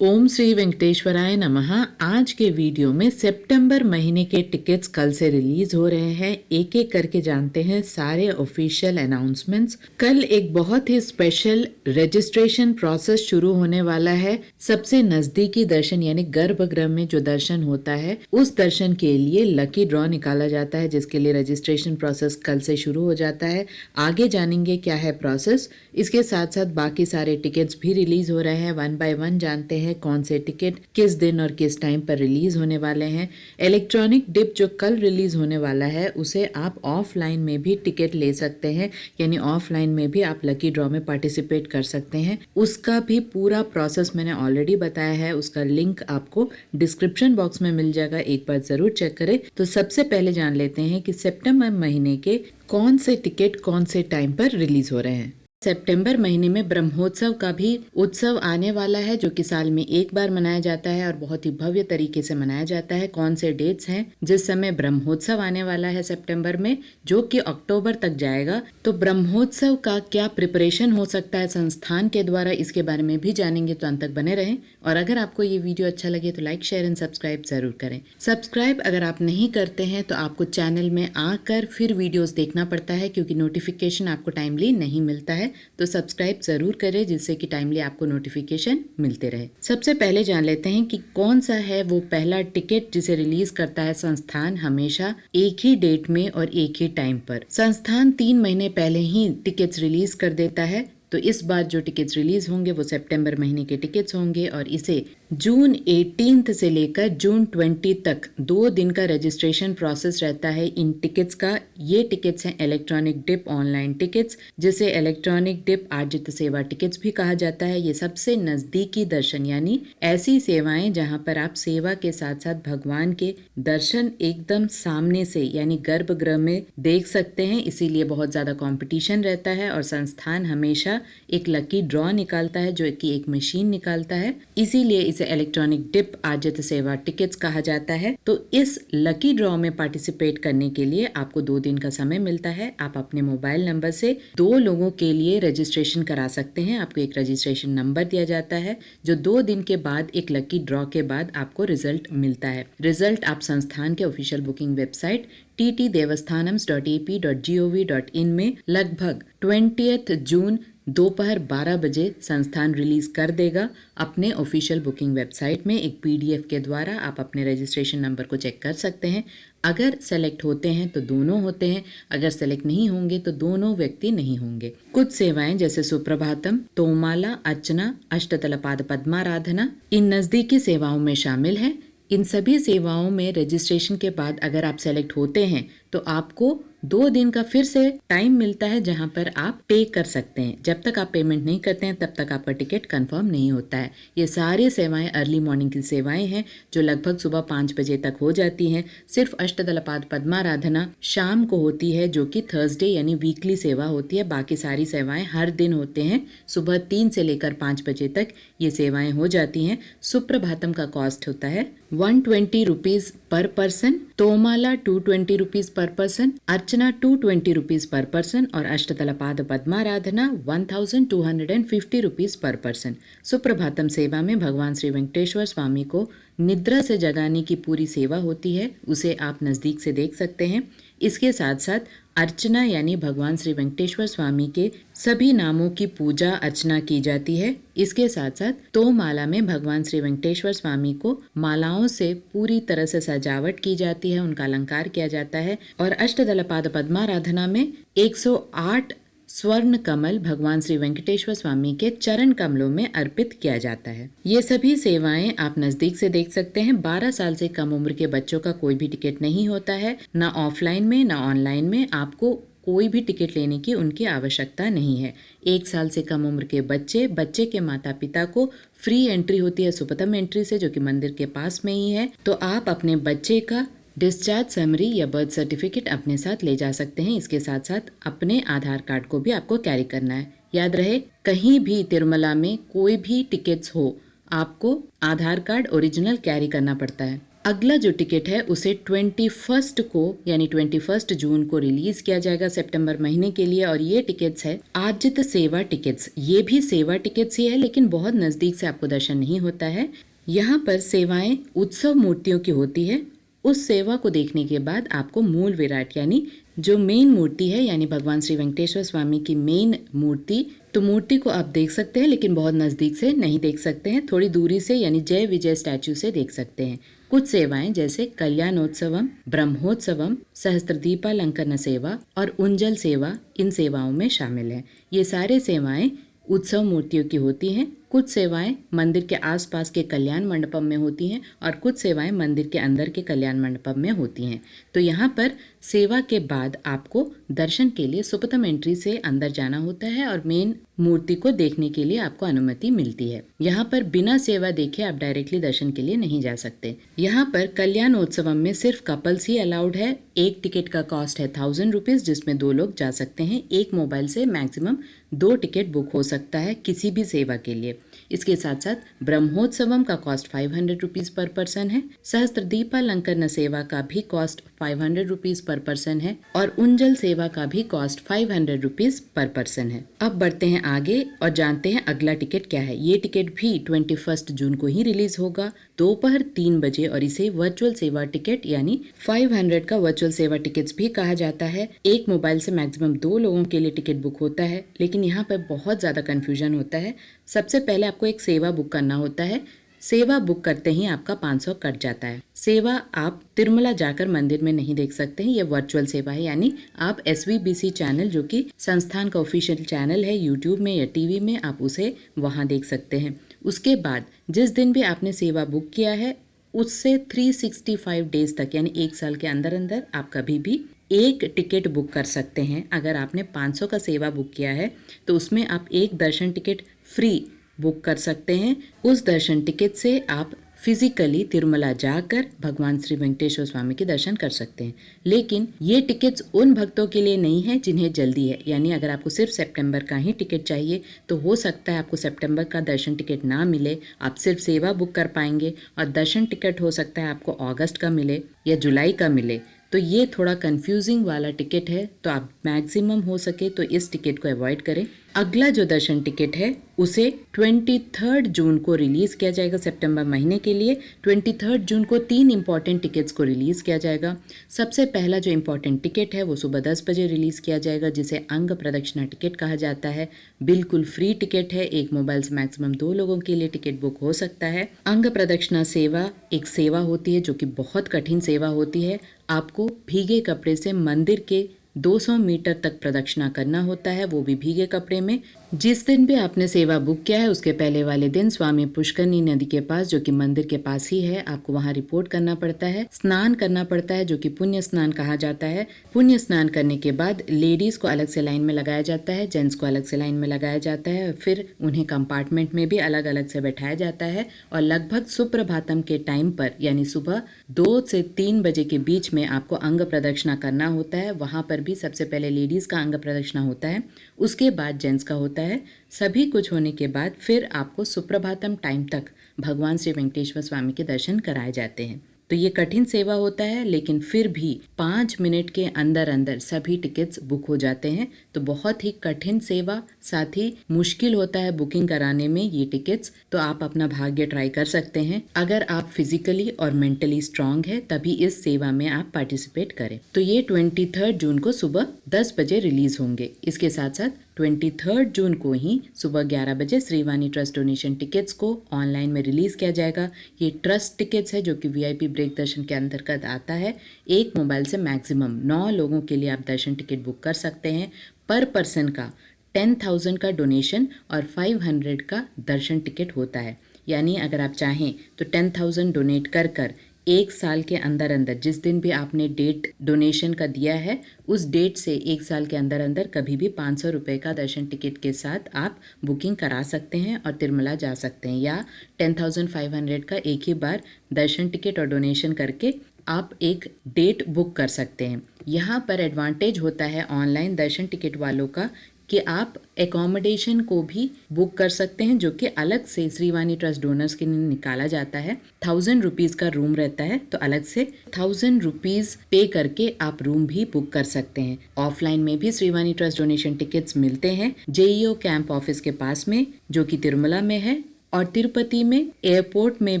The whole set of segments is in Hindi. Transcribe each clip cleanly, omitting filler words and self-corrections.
ओम श्री वेंकटेश्वराय नमः। आज के वीडियो में सितंबर महीने के टिकट्स कल से रिलीज हो रहे हैं। एक एक करके जानते हैं सारे ऑफिशियल अनाउंसमेंट्स। कल एक बहुत ही स्पेशल रजिस्ट्रेशन प्रोसेस शुरू होने वाला है। सबसे नजदीकी दर्शन यानी गर्भगृह में जो दर्शन होता है उस दर्शन के लिए लकी ड्रॉ निकाला जाता है, जिसके लिए रजिस्ट्रेशन प्रोसेस कल से शुरू हो जाता है। आगे जानेंगे क्या है प्रोसेस। इसके साथ साथ बाकी सारे टिकट्स भी रिलीज हो रहे हैं। वन बाय वन जानते हैं कौन से टिकट किस दिन और किस टाइम पर रिलीज होने वाले हैं। इलेक्ट्रॉनिक डिप जो कल रिलीज होने वाला है उसे आप ऑफलाइन में भी टिकट ले सकते हैं, यानी ऑफलाइन में भी आप लकी ड्रॉ में पार्टिसिपेट कर सकते हैं। उसका भी पूरा प्रोसेस मैंने ऑलरेडी बताया है, उसका लिंक आपको डिस्क्रिप्शन बॉक्स में मिल जाएगा, एक बार जरूर चेक करें। तो सबसे पहले जान लेते हैं कि सितंबर महीने के कौन से टिकट कौन से टाइम पर रिलीज हो रहे हैं। सितंबर महीने में ब्रह्मोत्सव का भी उत्सव आने वाला है, जो कि साल में एक बार मनाया जाता है और बहुत ही भव्य तरीके से मनाया जाता है। कौन से डेट्स हैं जिस समय ब्रह्मोत्सव आने वाला है सितंबर में, जो कि अक्टूबर तक जाएगा। तो ब्रह्मोत्सव का क्या प्रिपरेशन हो सकता है संस्थान के द्वारा, इसके बारे में भी जानेंगे, तो अंत तक बने रहें। और अगर आपको ये वीडियो अच्छा लगे तो लाइक शेयर एंड सब्सक्राइब जरूर करें। सब्सक्राइब अगर आप नहीं करते हैं तो आपको चैनल में आकर फिर वीडियोस देखना पड़ता है, क्योंकि नोटिफिकेशन आपको टाइमली नहीं मिलता है। तो सब्सक्राइब जरूर करें जिससे कि टाइमली आपको नोटिफिकेशन मिलते रहे। सबसे पहले जान लेते हैं कि कौन सा है वो पहला टिकट जिसे रिलीज करता है संस्थान हमेशा एक ही डेट में और एक ही टाइम पर। संस्थान 3 महीने पहले ही टिकट्स रिलीज कर देता है। तो इस बार जो टिकट्स रिलीज होंगे वो सितंबर महीने के टिकट्स होंगे और इसे जून 18 से लेकर जून 20 तक 2 दिन का रजिस्ट्रेशन प्रोसेस रहता है इन टिकट्स का। ये टिकट्स हैं इलेक्ट्रॉनिक डिप ऑनलाइन टिकट्स, जिसे इलेक्ट्रॉनिक डिप आर्जित सेवा टिकट्स भी कहा जाता है। ये सबसे नजदीकी दर्शन यानी ऐसी सेवाएं जहां पर आप सेवा के साथ साथ भगवान के दर्शन एकदम सामने से यानी गर्भगृह में देख सकते हैं। इसीलिए बहुत ज्यादा कंपटीशन रहता है और संस्थान हमेशा एक लकी ड्रॉ निकालता है, जो कि एक मशीन निकालता है। इसीलिए इसे इलेक्ट्रॉनिक डिप आर्जित सेवा टिकट्स कहा जाता है। तो इस लकी ड्रॉ में पार्टिसिपेट करने के लिए आपको 2 दिन का समय मिलता है। आप अपने मोबाइल नंबर से 2 लोगों के लिए रजिस्ट्रेशन करा सकते हैं। आपको एक रजिस्ट्रेशन नंबर दिया जाता है, जो 2 दिन के बाद एक लकी ड्रॉ के बाद आपको रिजल्ट मिलता है। रिजल्ट आप संस्थान के ऑफिशियल बुकिंग वेबसाइट ttdevastanams.ep.gov.in में लगभग 20 जून दोपहर 12 बजे संस्थान रिलीज कर देगा। अपने ऑफिशियल बुकिंग वेबसाइट में एक PDF के द्वारा आप अपने रजिस्ट्रेशन नंबर को चेक कर सकते हैं। अगर सेलेक्ट होते हैं तो दोनों होते हैं, अगर सेलेक्ट नहीं होंगे तो दोनों व्यक्ति नहीं होंगे। कुछ सेवाएं जैसे सुप्रभातम, तोमाला, अर्चना, अष्टदल पाद पद्माराधना इन नजदीकी सेवाओं में शामिल है। इन सभी सेवाओं में रजिस्ट्रेशन के बाद अगर आप सेलेक्ट होते हैं तो आपको 2 दिन का फिर से टाइम मिलता है, जहां पर आप पे कर सकते हैं। जब तक आप पेमेंट नहीं करते हैं तब तक आपका टिकट कंफर्म नहीं होता है। ये सारी सेवाएं अर्ली मॉर्निंग की सेवाएं हैं, जो लगभग सुबह 5 बजे तक हो जाती हैं। सिर्फ अष्टदलपाद पद्माराधना शाम को होती है, जो कि थर्सडे यानी वीकली सेवा होती है। बाकी सारी सेवाएं हर दिन होते हैं। सुबह 3 से लेकर 5 बजे तक ये सेवाएं हो जाती हैं। सुप्रभातम का कॉस्ट होता है 120 rupees per person, Thomala 220 rupees per person, Archana 220 rupees per person और Ashtadalapada Padmaradhana 1250 rupees per person. Suprabhatam सेवा में भगवान श्री वेंकटेश्वर स्वामी को निद्रा से जगाने की पूरी सेवा होती है, उसे आप नजदीक से देख सकते हैं। इसके साथ साथ अर्चना यानी भगवान श्री वेंकटेश्वर स्वामी के सभी नामों की पूजा अर्चना की जाती है। इसके साथ साथ तोमाला में भगवान श्री वेंकटेश्वर स्वामी को मालाओं से पूरी तरह से सजावट की जाती है, उनका अलंकार किया जाता है। और अष्टदलपाद पद्माराधना में 108 स्वर्ण कमल भगवान श्री वेंकटेश्वर स्वामी के चरण कमलों में अर्पित किया जाता है। ये सभी सेवाएं आप नजदीक से देख सकते हैं। 12 साल से कम उम्र के बच्चों का कोई भी टिकट नहीं होता है, ना ऑफलाइन में ना ऑनलाइन में। आपको कोई भी टिकट लेने की उनकी आवश्यकता नहीं है। 1 साल से कम उम्र के बच्चे के माता पिता को फ्री एंट्री होती है सुपथम एंट्री से, जो कि मंदिर के पास में ही है। तो आप अपने बच्चे का डिस्चार्ज समरी या बर्थ सर्टिफिकेट अपने साथ ले जा सकते हैं। इसके साथ साथ अपने आधार कार्ड को भी आपको कैरी करना है। याद रहे, कहीं भी तिरुमला में कोई भी टिकट्स हो, आपको आधार कार्ड ओरिजिनल कैरी करना पड़ता है। अगला जो टिकट है उसे 21 को यानी 21 जून को रिलीज किया जाएगा सितंबर महीने के लिए। और ये टिकट्स है आजित सेवा टिकट्स। ये भी सेवा टिकट्स ही है, लेकिन बहुत नजदीक से आपको दर्शन नहीं होता है। यहाँ पर सेवाएं उत्सव मूर्तियों की होती है। उस सेवा को देखने के बाद आपको मूल विराट यानी जो मेन मूर्ति है, यानी भगवान श्री वेंकटेश्वर स्वामी की मेन मूर्ति, तो मूर्ति को आप देख सकते हैं, लेकिन बहुत नजदीक से नहीं देख सकते हैं। थोड़ी दूरी से यानी जय विजय स्टैचू से देख सकते हैं। कुछ सेवाएं जैसे कल्याणोत्सवम, ब्रह्मोत्सवम, सहस्त्रदीपालंकरण सेवा और उंजल सेवा इन सेवाओं में शामिल है। ये सारे सेवाएं उत्सव मूर्तियों की होती हैं। कुछ सेवाएं मंदिर के आसपास के कल्याण मंडपम में होती हैं और कुछ सेवाएं मंदिर के अंदर के कल्याण मंडपम में होती हैं। तो यहाँ पर सेवा के बाद आपको दर्शन के लिए सुपथम एंट्री से अंदर जाना होता है और मेन मूर्ति को देखने के लिए आपको अनुमति मिलती है। यहाँ पर बिना सेवा देखे आप डायरेक्टली दर्शन के लिए नहीं जा सकते। यहाँ पर कल्याणोत्सवम में सिर्फ कपल्स ही अलाउड है। एक टिकट का कॉस्ट है 1000 रुपीज, जिसमें 2 लोग जा सकते हैं। एक मोबाइल से मैक्सिमम 2 टिकट बुक हो सकता है किसी भी सेवा के लिए। इसके साथ साथ ब्रह्मोत्सवम का कॉस्ट 500 रुपीज पर पर्सन है। सहस्त्रदीपालंकरण सेवा का भी कॉस्ट 500 रुपीज पर पर्सन है और उंजल सेवा का भी कॉस्ट 500 रुपीज पर पर्सन है। अब बढ़ते हैं आगे और जानते हैं अगला टिकट क्या है। ये टिकट भी 21 जून को ही रिलीज होगा दोपहर 3 बजे और इसे वर्चुअल सेवा टिकट यानी 500 का वर्चुअल सेवा टिकट्स भी कहा जाता है। एक मोबाइल से मैक्सिमम 2 लोगों के लिए टिकट बुक होता है, लेकिन यहाँ पर बहुत ज्यादा कंफ्यूजन होता है। सबसे पहले आपको एक सेवा बुक करना होता है। सेवा बुक करते ही आपका 500 कट जाता है। सेवा आप तिरुमला जाकर मंदिर में नहीं देख सकते हैं, ये वर्चुअल सेवा है, यानी आप SVBC चैनल जो कि संस्थान का ऑफिशियल चैनल है यूट्यूब में या टीवी में, आप उसे वहां देख सकते हैं। उसके बाद जिस दिन भी आपने सेवा बुक किया है उससे 365 डेज तक यानी 1 साल के अंदर अंदर आप कभी भी एक टिकट बुक कर सकते हैं। अगर आपने 500 का सेवा बुक किया है तो उसमें आप एक दर्शन टिकट फ्री बुक कर सकते हैं। उस दर्शन टिकट से आप फिजिकली तिरुमला जाकर भगवान श्री वेंकटेश्वर स्वामी के दर्शन कर सकते हैं। लेकिन ये टिकट्स उन भक्तों के लिए नहीं है जिन्हें जल्दी है, यानी अगर आपको सिर्फ सितंबर का ही टिकट चाहिए तो हो सकता है आपको सितंबर का दर्शन टिकट ना मिले, आप सिर्फ सेवा बुक कर पाएंगे। और दर्शन टिकट हो सकता है आपको अगस्त का मिले या जुलाई का मिले। तो ये थोड़ा कंफ्यूजिंग वाला टिकट है, तो आप मैक्सिमम हो सके तो इस टिकट को अवॉइड करें। अगला जो दर्शन टिकट है उसे 23 जून को रिलीज किया जाएगा सितंबर महीने के लिए। 23 जून को 3 इंपॉर्टेंट टिकट्स को रिलीज किया जाएगा। सबसे पहला जो इंपॉर्टेंट टिकट है वो सुबह 10 बजे रिलीज किया जाएगा, जिसे अंग प्रदक्षिणा टिकट कहा जाता है। बिल्कुल फ्री टिकट है। एक मोबाइल से मैक्सिमम 2 लोगों के लिए टिकट बुक हो सकता है। अंग प्रदक्षिणा सेवा एक सेवा होती है जो कि बहुत कठिन सेवा होती है। आपको भीगे कपड़े से मंदिर के 200 मीटर तक प्रदक्षिणा करना होता है, वो भी भीगे कपड़े में। जिस दिन भी आपने सेवा बुक किया है उसके पहले वाले दिन स्वामी पुष्करनी नदी के पास, जो कि मंदिर के पास ही है, आपको वहां रिपोर्ट करना पड़ता है। स्नान करना पड़ता है जो कि पुण्य स्नान कहा जाता है। पुण्य स्नान करने के बाद लेडीज को अलग से लाइन में लगाया जाता है, जेंट्स को अलग से लाइन में लगाया जाता है। फिर उन्हें कंपार्टमेंट में भी अलग अलग से बैठाया जाता है और लगभग सुप्रभातम के टाइम पर यानी सुबह 2 से 3 बजे के बीच में आपको अंग प्रदक्षिणा करना होता है। वहां पर भी सबसे पहले लेडीज का अंग प्रदक्षिणा होता है, उसके बाद जेंट्स का होता है। सभी कुछ होने के बाद फिर आपको सुप्रभातम टाइम तक भगवान श्री वेंकटेश्वर स्वामी के दर्शन कराए जाते हैं। तो ये कठिन सेवा होता है, लेकिन फिर भी 5 मिनट के अंदर अंदर सभी टिकट्स बुक हो जाते हैं। तो बहुत ही कठिन सेवा, साथ ही मुश्किल होता है बुकिंग कराने में ये टिकट्स। तो आप अपना भाग्य ट्राई कर सकते हैं। अगर आप फिजिकली और मेंटली स्ट्रांग है तभी इस सेवा में आप पार्टिसिपेट करें। तो ये 23 जून को सुबह 10 बजे रिलीज होंगे। इसके साथ साथ 23 जून को ही सुबह 11 बजे श्रीवाणी ट्रस्ट डोनेशन टिकट्स को ऑनलाइन में रिलीज किया जाएगा। ये ट्रस्ट टिकट्स है जो कि VIP ब्रेक दर्शन के अंतर्गत आता है। एक मोबाइल से मैक्सिमम 9 लोगों के लिए आप दर्शन टिकट बुक कर सकते हैं। पर पर्सन का 10,000 का डोनेशन और 500 का दर्शन टिकट होता है। यानी अगर आप चाहें तो 10,000 डोनेट कर कर 1 साल के अंदर अंदर जिस दिन भी आपने डेट डोनेशन का दिया है उस डेट से 1 साल के अंदर अंदर कभी भी 500 रुपये का दर्शन टिकट के साथ आप बुकिंग करा सकते हैं और तिरुमला जा सकते हैं। या 10,500 का एक ही बार दर्शन टिकट और डोनेशन करके आप एक डेट बुक कर सकते हैं। यहाँ पर एडवांटेज होता है ऑनलाइन दर्शन टिकट वालों का कि आप एकोमोडेशन को भी बुक कर सकते हैं, जो कि अलग से श्रीवाणी ट्रस्ट डोनर्स के लिए निकाला जाता है। 1000 रुपीज का रूम रहता है, तो अलग से 1000 रुपीज पे करके आप रूम भी बुक कर सकते हैं। ऑफलाइन में भी श्रीवाणी ट्रस्ट डोनेशन टिकट्स मिलते हैं जेईओ कैंप ऑफिस के पास में, जो कि तिरुमला में है, और तिरुपति में एयरपोर्ट में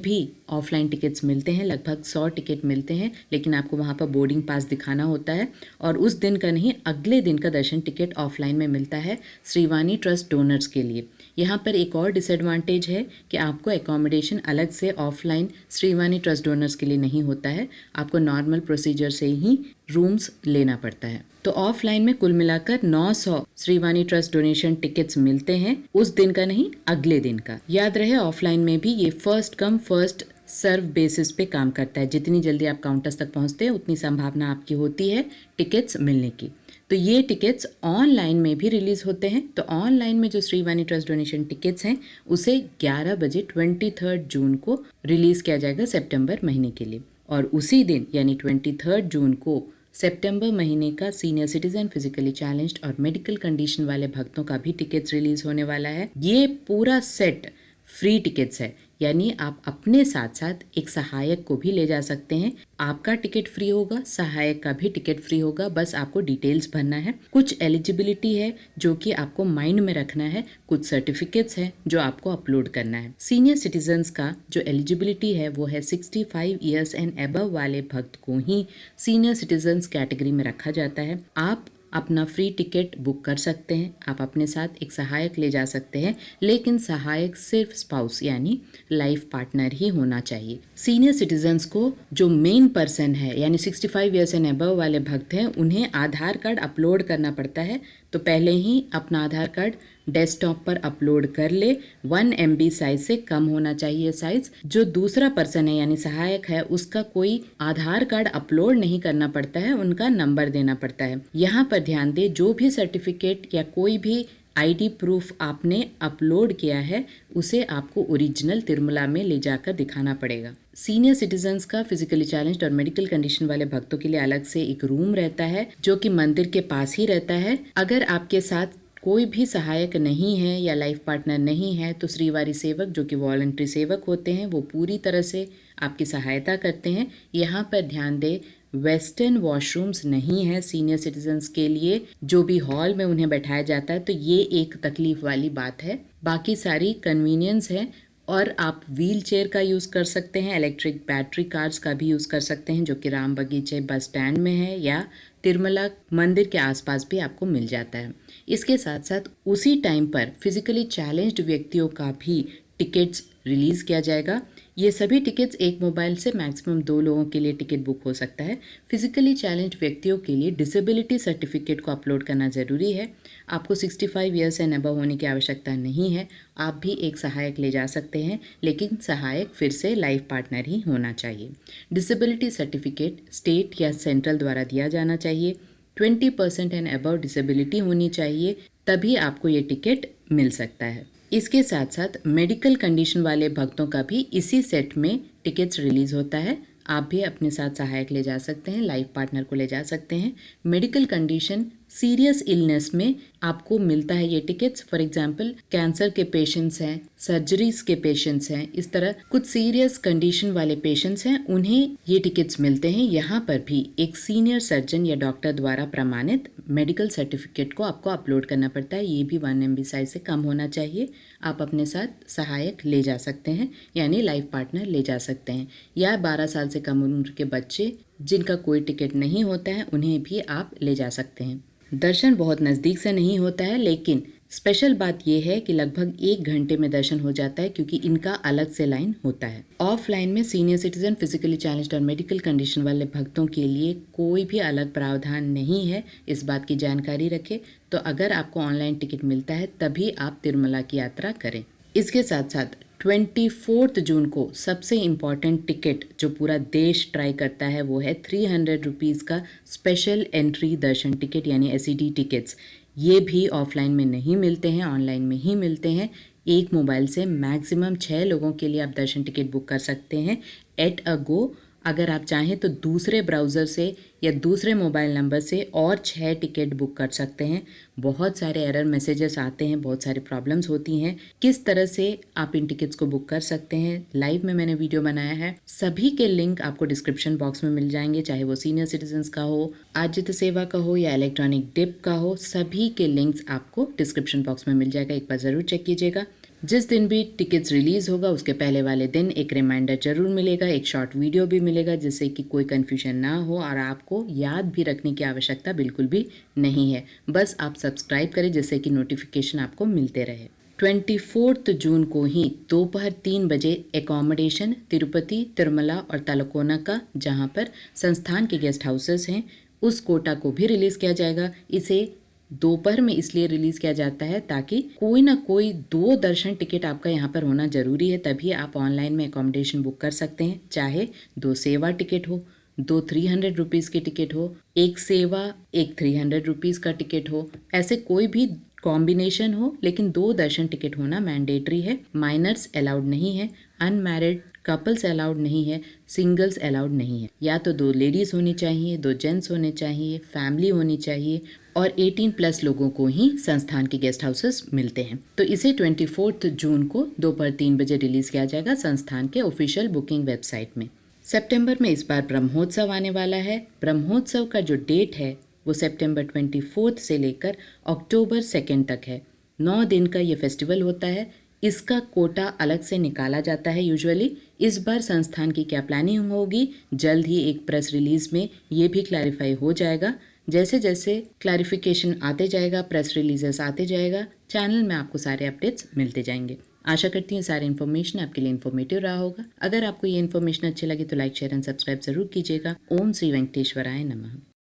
भी ऑफलाइन टिकट्स मिलते हैं। लगभग 100 टिकट मिलते हैं, लेकिन आपको वहाँ पर बोर्डिंग पास दिखाना होता है, और उस दिन का नहीं, अगले दिन का दर्शन टिकट ऑफलाइन में मिलता है श्रीवाणी ट्रस्ट डोनर्स के लिए। यहाँ पर एक और डिसएडवांटेज है कि आपको एकोमोडेशन अलग से ऑफलाइन श्रीवाणी ट्रस्ट डोनर्स के लिए नहीं होता है, आपको नॉर्मल प्रोसीजर से ही रूम्स लेना पड़ता है। तो ऑफलाइन में कुल मिलाकर 900 श्रीवाणी ट्रस्ट डोनेशन टिकट्स मिलते हैं, उस दिन का नहीं, अगले दिन का। याद रहे, ऑफलाइन में भी ये first come first serve basis पे काम करता है। जितनी जल्दी आप काउंटर्स तक पहुंचते हैं, उतनी संभावना आपकी होती है टिकट्स मिलने की। तो ये टिकट्स ऑनलाइन में भी रिलीज होते हैं। तो ऑनलाइन में जो श्रीवाणी ट्रस्ट डोनेशन टिकट्स हैं, उसे 11 बजे 23 जून को रिलीज किया जाएगा सितंबर महीने के लिए। और उसी दिन यानी 23 जून को सितंबर महीने का सीनियर सिटीजन, फिजिकली चैलेंज्ड और मेडिकल कंडीशन वाले भक्तों का भी टिकट्स रिलीज होने वाला है। ये पूरा सेट फ्री टिकट्स है, यानी आप अपने साथ साथ एक सहायक को भी ले जा सकते हैं। आपका टिकट फ्री होगा, सहायक का भी टिकट फ्री होगा, बस आपको डिटेल्स भरना है। कुछ एलिजिबिलिटी है जो कि आपको माइंड में रखना है, कुछ सर्टिफिकेट्स है जो आपको अपलोड करना है। सीनियर सिटीजन्स का जो एलिजिबिलिटी है वो है 65 ईयर्स एंड अबव वाले भक्त को ही सीनियर सिटीजन्स कैटेगरी में रखा जाता है। आप अपना फ्री टिकट बुक कर सकते हैं, आप अपने साथ एक सहायक ले जा सकते हैं, लेकिन सहायक सिर्फ स्पाउस यानी लाइफ पार्टनर ही होना चाहिए। सीनियर सिटीजन्स को जो मेन पर्सन है यानी 65 ईयर्स एंड अबव वाले भक्त हैं, उन्हें आधार कार्ड अपलोड करना पड़ता है। तो पहले ही अपना आधार कार्ड डेस्कटॉप पर अपलोड कर ले। 1 MB साइज से कम होना चाहिए साइज। जो दूसरा पर्सन है यानी सहायक है, उसका कोई आधार कार्ड अपलोड नहीं करना पड़ता है, उनका नंबर देना पड़ता है। यहाँ पर ध्यान दें, जो भी सर्टिफिकेट या कोई भी ID प्रूफ आपने अपलोड किया है, उसे आपको ओरिजिनल तिरुमला में ले जाकर दिखाना पड़ेगा। सीनियर सिटीजन्स का, फिजिकली चैलेंज्ड और मेडिकल कंडीशन वाले भक्तों के लिए अलग से एक रूम रहता है, जो कि मंदिर के पास ही रहता है। अगर आपके साथ कोई भी सहायक नहीं है या लाइफ पार्टनर नहीं है, तो श्रीवारी सेवक जो कि वॉलंटरी सेवक होते हैं, वो पूरी तरह से आपकी सहायता करते हैं। यहाँ पर ध्यान दें, वेस्टर्न वॉशरूम्स नहीं है सीनियर सिटीजन्स के लिए, जो भी हॉल में उन्हें बैठाया जाता है, तो ये एक तकलीफ वाली बात है। बाकी सारी कन्वीनियंस है, और आप व्हील चेयर का यूज़ कर सकते हैं, इलेक्ट्रिक बैटरी कार्स का भी यूज़ कर सकते हैं, जो कि राम बगीचे बस स्टैंड में है या तिरुमला मंदिर के आसपास भी आपको मिल जाता है। इसके साथ साथ उसी टाइम पर फिजिकली चैलेंज्ड व्यक्तियों का भी टिकट्स रिलीज़ किया जाएगा। ये सभी टिकट्स एक मोबाइल से मैक्सिमम 2 लोगों के लिए टिकट बुक हो सकता है। फिजिकली चैलेंज्ड व्यक्तियों के लिए डिसेबिलिटी सर्टिफिकेट को अपलोड करना ज़रूरी है। आपको 65 ईयर्स एंड अबव होने की आवश्यकता नहीं है, आप भी एक सहायक ले जा सकते हैं, लेकिन सहायक फिर से लाइफ पार्टनर ही होना चाहिए। डिसेबिलिटी सर्टिफिकेट स्टेट या सेंट्रल द्वारा दिया जाना चाहिए। 20% एंड अबव डिसेबिलिटी होनी चाहिए, तभी आपको ये टिकट मिल सकता है। इसके साथ साथ मेडिकल कंडीशन वाले भक्तों का भी इसी सेट में टिकट्स रिलीज होता है। आप भी अपने साथ सहायक ले जा सकते हैं, लाइफ पार्टनर को ले जा सकते हैं। मेडिकल कंडीशन सीरियस इलनेस में आपको मिलता है ये टिकट्स। फॉर एग्जांपल, कैंसर के पेशेंट्स हैं, सर्जरीज के पेशेंट्स हैं, इस तरह कुछ सीरियस कंडीशन वाले पेशेंट्स हैं, उन्हें ये टिकट्स मिलते हैं। यहाँ पर भी एक सीनियर सर्जन या डॉक्टर द्वारा प्रमाणित मेडिकल सर्टिफिकेट को आपको अपलोड करना पड़ता है। ये भी 1 MB साइज से कम होना चाहिए। आप अपने साथ सहायक ले जा सकते हैं, यानी लाइफ पार्टनर ले जा सकते हैं, या 12 साल से कम उम्र के बच्चे जिनका कोई टिकट नहीं होता है, उन्हें भी आप ले जा सकते हैं। दर्शन बहुत नज़दीक से नहीं होता है, लेकिन स्पेशल बात यह है कि लगभग 1 घंटे में दर्शन हो जाता है, क्योंकि इनका अलग से लाइन होता है। ऑफलाइन में सीनियर सिटीजन, फिजिकली चैलेंज्ड और मेडिकल कंडीशन वाले भक्तों के लिए कोई भी अलग प्रावधान नहीं है, इस बात की जानकारी रखें। तो अगर आपको ऑनलाइन टिकट मिलता है, तभी आप तिरुमला की यात्रा करें। इसके साथ साथ 24 जून को सबसे इम्पॉर्टेंट टिकट जो पूरा देश ट्राई करता है, वो है 300 रुपीज़ का स्पेशल एंट्री दर्शन टिकट यानी SED टिकट्स। ये भी ऑफलाइन में नहीं मिलते हैं, ऑनलाइन में ही मिलते हैं। एक मोबाइल से मैक्सिमम 6 लोगों के लिए आप दर्शन टिकट बुक कर सकते हैं एट अ गो। अगर आप चाहें तो दूसरे ब्राउज़र से या दूसरे मोबाइल नंबर से और 6 टिकट बुक कर सकते हैं। बहुत सारे एरर मैसेजेस आते हैं, बहुत सारी प्रॉब्लम्स होती हैं। किस तरह से आप इन टिकट्स को बुक कर सकते हैं, लाइव में मैंने वीडियो बनाया है। सभी के लिंक आपको डिस्क्रिप्शन बॉक्स में मिल जाएंगे, चाहे वो सीनियर सिटीजन्स का हो, आजित सेवा का हो या इलेक्ट्रॉनिक डिप का हो। सभी के लिंक्स आपको डिस्क्रिप्शन बॉक्स में मिल जाएगा, एक बार ज़रूर चेक कीजिएगा। जिस दिन भी टिकट्स रिलीज़ होगा उसके पहले वाले दिन एक रिमाइंडर जरूर मिलेगा, एक शॉर्ट वीडियो भी मिलेगा, जिससे कि कोई कन्फ्यूजन ना हो और आपको याद भी रखने की आवश्यकता बिल्कुल भी नहीं है। बस आप सब्सक्राइब करें जिससे कि नोटिफिकेशन आपको मिलते रहे। 24 जून को ही दोपहर 3 बजे एकोमोडेशन तिरुपति, तिरुमला और तलकोना का, जहां पर संस्थान के गेस्ट हाउसेस हैं, उस कोटा को भी रिलीज़ किया जाएगा। इसे दोपहर में इसलिए रिलीज़ किया जाता है ताकि कोई ना कोई 2 दर्शन टिकट आपका यहाँ पर होना ज़रूरी है, तभी आप ऑनलाइन में एकोमोडेशन बुक कर सकते हैं। चाहे 2 सेवा टिकट हो, 2 300 रुपीज़ की टिकट हो, एक सेवा एक 300 रुपीज़ का टिकट हो, ऐसे कोई भी कॉम्बिनेशन हो, लेकिन 2 दर्शन टिकट होना मैंडेटरी है। माइनर्स अलाउड नहीं है, अनमैरिड कपल्स अलाउड नहीं है, सिंगल्स अलाउड नहीं है। या तो 2 लेडीज़ होनी चाहिए, 2 जेंट्स होने चाहिए, फैमिली होनी चाहिए और 18+ लोगों को ही संस्थान के गेस्ट हाउसेस मिलते हैं। तो इसे 24 जून को दोपहर 3 बजे रिलीज़ किया जाएगा संस्थान के ऑफिशियल बुकिंग वेबसाइट में। सितंबर में इस बार ब्रह्मोत्सव आने वाला है। ब्रह्मोत्सव का जो डेट है वो सितंबर 24 से लेकर अक्टूबर 2 तक है। 9 दिन का ये फेस्टिवल होता है। इसका कोटा अलग से निकाला जाता है यूजुअली। इस बार संस्थान की क्या प्लानिंग होगी, जल्द ही एक प्रेस रिलीज में ये भी क्लैरिफाई हो जाएगा। जैसे जैसे क्लैरिफिकेशन आते जाएगा, प्रेस रिलीजेस आते जाएगा, चैनल में आपको सारे अपडेट्स मिलते जाएंगे। आशा करती हूँ सारी इन्फॉर्मेशन आपके लिए इन्फॉर्मेटिव रहा होगा। अगर आपको ये इन्फॉर्मेशन अच्छी लगी तो लाइक, शेयर एंड सब्सक्राइब जरूर कीजिएगा। ओम श्री वेंकटेश्वराय नमः।